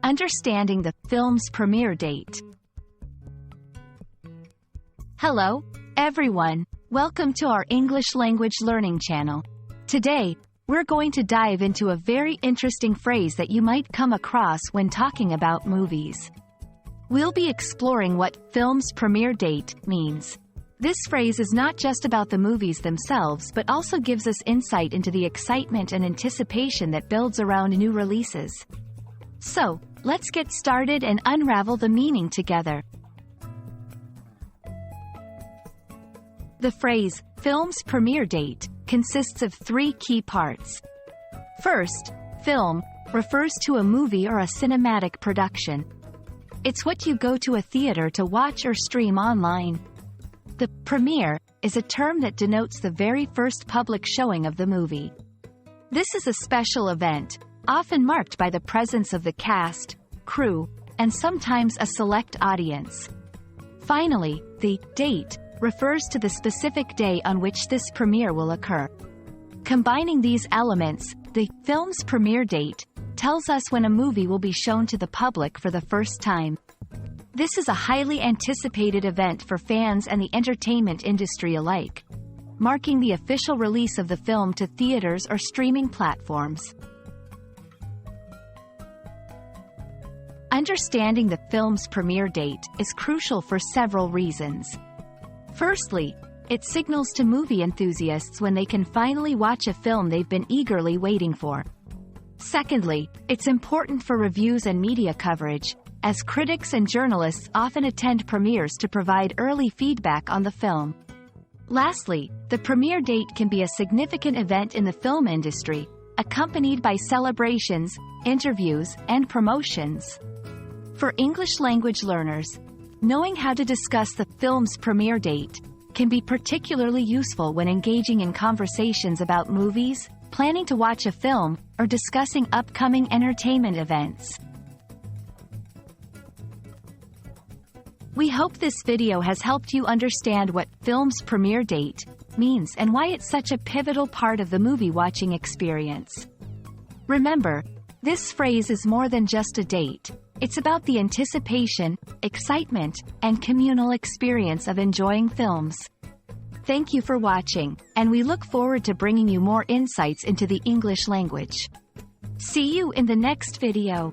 Understanding the film's premiere date. Hello, everyone. Welcome to our English language learning channel. Today, we're going to dive into a very interesting phrase that you might come across when talking about movies. We'll be exploring what film's premiere date means. This phrase is not just about the movies themselves but also gives us insight into the excitement and anticipation that builds around new releases. So, let's get started and unravel the meaning together. The phrase, film's premiere date, consists of three key parts. First, film refers to a movie or a cinematic production. It's what you go to a theater to watch or stream online. The premiere is a term that denotes the very first public showing of the movie. This is a special event, often marked by the presence of the cast, crew, and sometimes a select audience. Finally, the date refers to the specific day on which this premiere will occur. Combining these elements, the film's premiere date tells us when a movie will be shown to the public for the first time. This is a highly anticipated event for fans and the entertainment industry alike, marking the official release of the film to theaters or streaming platforms. Understanding the film's premiere date is crucial for several reasons. Firstly, it signals to movie enthusiasts when they can finally watch a film they've been eagerly waiting for. Secondly, it's important for reviews and media coverage, as critics and journalists often attend premieres to provide early feedback on the film. Lastly, the premiere date can be a significant event in the film industry, accompanied by celebrations, interviews, and promotions. For English language learners, knowing how to discuss the film's premiere date can be particularly useful when engaging in conversations about movies, planning to watch a film, or discussing upcoming entertainment events. We hope this video has helped you understand what film's premiere date means and why it's such a pivotal part of the movie-watching experience. Remember, this phrase is more than just a date. It's about the anticipation, excitement, and communal experience of enjoying films. Thank you for watching, and we look forward to bringing you more insights into the English language. See you in the next video.